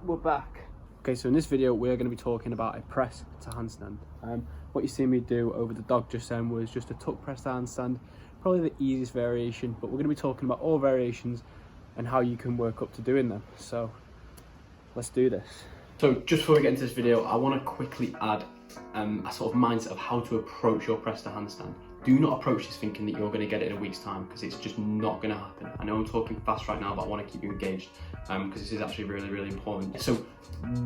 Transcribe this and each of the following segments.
We're back. Okay, so in this video we're going to be talking about a press to handstand. What you see me do over the dog just then was just a tuck press to handstand, probably the easiest variation, but we're going to be talking about all variations and how you can work up to doing them. So let's do this. So just before we get into this video, I want to quickly add a sort of mindset of how to approach your press to handstand. Do not approach this thinking that you're going to get it in a week's time, because it's just not going to happen. I know I'm talking fast right now, but I want to keep you engaged because this is actually really, really important. So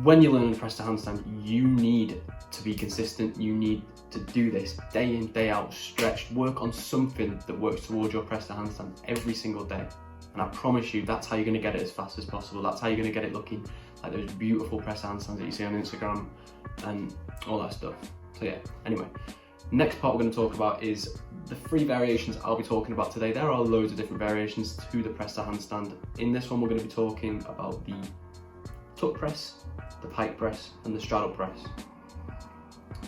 when you learn to press to handstand, you need to be consistent. You need to do this day in, day out, stretch, work on something that works towards your press to handstand every single day. And I promise you, that's how you're going to get it as fast as possible. That's how you're going to get it looking like those beautiful press handstands that you see on Instagram and all that stuff. So yeah, anyway. Next part we're going to talk about is the 3 variations I'll be talking about today. There are loads of different variations to the press to handstand. In this one we're going to be talking about the tuck press, the pike press and the straddle press.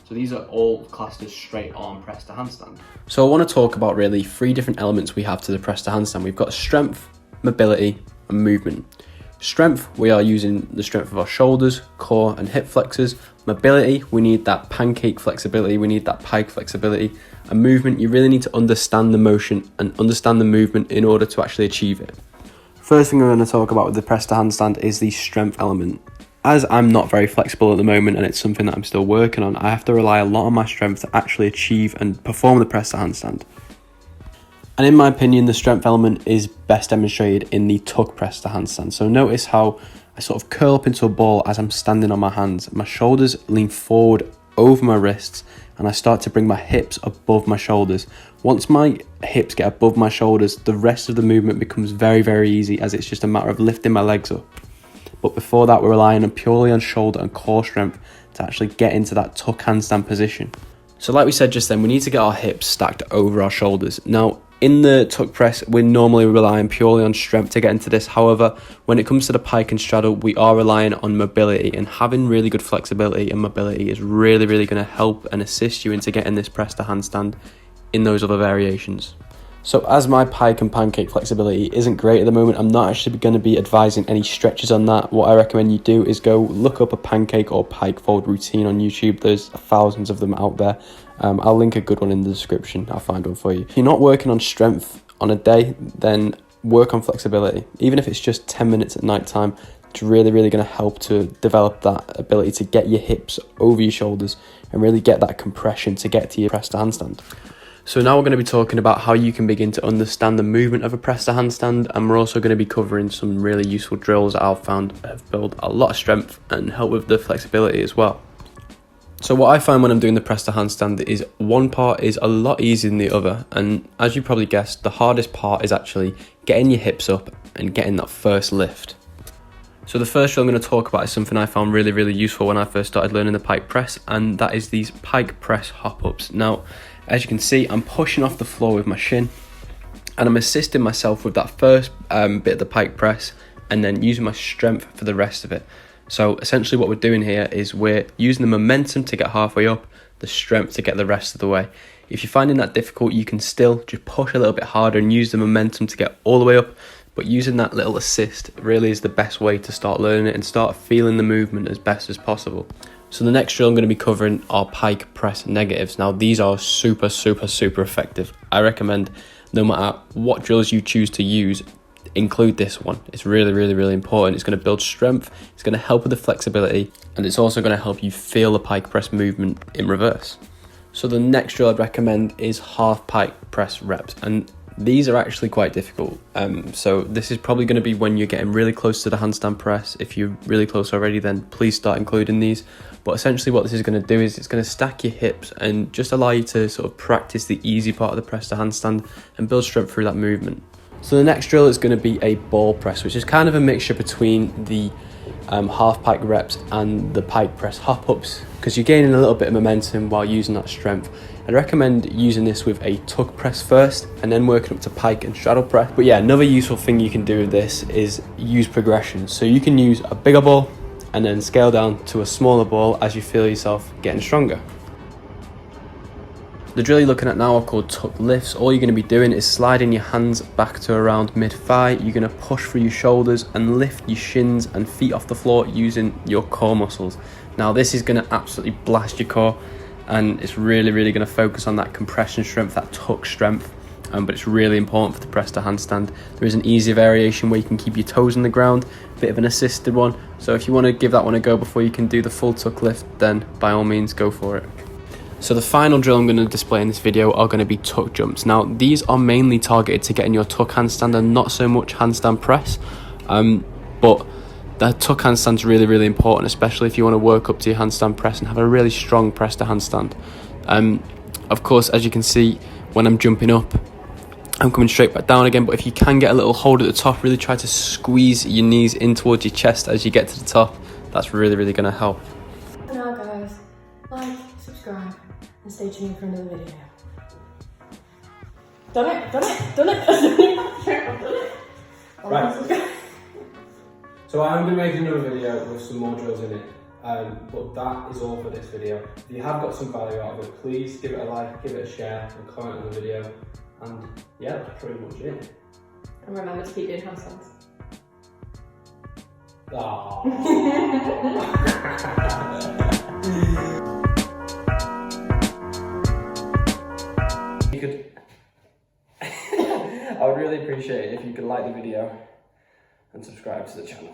So these are all classed as straight arm press to handstand. So I want to talk about really 3 different elements we have to the press to handstand. We've got strength, mobility and movement. Strength, we are using the strength of our shoulders, core and hip flexors. Mobility, we need that pancake flexibility, we need that pike flexibility. And movement, you really need to understand the motion and understand the movement in order to actually achieve it. First thing I'm going to talk about with the press to handstand is the strength element. As I'm not very flexible at the moment and it's something that I'm still working on, I have to rely a lot on my strength to actually achieve and perform the press to handstand. And in my opinion, the strength element is best demonstrated in the tuck press to handstand. So notice how I sort of curl up into a ball as I'm standing on my hands. My shoulders lean forward over my wrists and I start to bring my hips above my shoulders. Once my hips get above my shoulders, the rest of the movement becomes very, very easy, as it's just a matter of lifting my legs up. But before that, we're relying purely on shoulder and core strength to actually get into that tuck handstand position. So like we said just then, we need to get our hips stacked over our shoulders. Now, in the tuck press, we're normally relying purely on strength to get into this. However, when it comes to the pike and straddle, we are relying on mobility, and having really good flexibility and mobility is really, really going to help and assist you into getting this press to handstand in those other variations. So as my pike and pancake flexibility isn't great at the moment, I'm not actually going to be advising any stretches on that. What I recommend you do is go look up a pancake or pike fold routine on YouTube. There's thousands of them out there. I'll link a good one in the description. I'll find one for you. If you're not working on strength on a day, then work on flexibility. Even if it's just 10 minutes at night time, it's really, really going to help to develop that ability to get your hips over your shoulders and really get that compression to get to your press to handstand. So now we're going to be talking about how you can begin to understand the movement of a press to handstand, and we're also going to be covering some really useful drills that I've found have built a lot of strength and help with the flexibility as well. So what I find when I'm doing the press to handstand is one part is a lot easier than the other, and as you probably guessed, the hardest part is actually getting your hips up and getting that first lift. So the first drill I'm going to talk about is something I found really, really useful when I first started learning the pike press, and that is these pike press hop ups. Now, as you can see, I'm pushing off the floor with my shin and I'm assisting myself with that first bit of the pike press and then using my strength for the rest of it. So essentially what we're doing here is we're using the momentum to get halfway up, the strength to get the rest of the way. If you're finding that difficult, you can still just push a little bit harder and use the momentum to get all the way up, but using that little assist really is the best way to start learning it and start feeling the movement as best as possible. So the next drill I'm going to be covering are pike press negatives. Now these are super, super, super effective. I recommend no matter what drills you choose to use, include this one. It's really, really, really important. It's going to build strength, it's going to help with the flexibility, and it's also going to help you feel the pike press movement in reverse. So the next drill I'd recommend is half pike press reps, and these are actually quite difficult. So this is probably going to be when you're getting really close to the handstand press. If you're really close already, then please start including these. But essentially what this is going to do is it's going to stack your hips and just allow you to sort of practice the easy part of the press to handstand and build strength through that movement. So the next drill is going to be a ball press, which is kind of a mixture between the half pike reps and the pike press hop ups, because you're gaining a little bit of momentum while using that strength. I'd recommend using this with a tuck press first and then working up to pike and straddle press. But yeah, another useful thing you can do with this is use progression. So you can use a bigger ball and then scale down to a smaller ball as you feel yourself getting stronger. The drill you're looking at now are called tuck lifts. All you're going to be doing is sliding your hands back to around mid-thigh. You're going to push through your shoulders and lift your shins and feet off the floor using your core muscles. Now this is going to absolutely blast your core, and it's really going to focus on that compression strength, that tuck strength. But it's really important for the press to handstand. There is an easier variation where you can keep your toes on the ground, a bit of an assisted one. So if you want to give that one a go before you can do the full tuck lift, then by all means go for it. So the final drill I'm going to display in this video are going to be tuck jumps. Now these are mainly targeted to getting your tuck handstand and not so much handstand press. But the tuck handstand is really important, especially if you want to work up to your handstand press and have a really strong press to handstand. Of course, as you can see, when I'm jumping up, I'm coming straight back down again, but if you can get a little hold at the top, really try to squeeze your knees in towards your chest as you get to the top. That's really going to help. Now guys, like, subscribe, and stay tuned for another video. Done it! Right. So I'm going to make another video with some more drills in it, but that is all for this video. If you have got some value out of it, please give it a like, give it a share, and comment on the video. And yeah, that's pretty much it. And remember to keep doing handstands. You could I would really appreciate it if you could like the video and subscribe to the channel.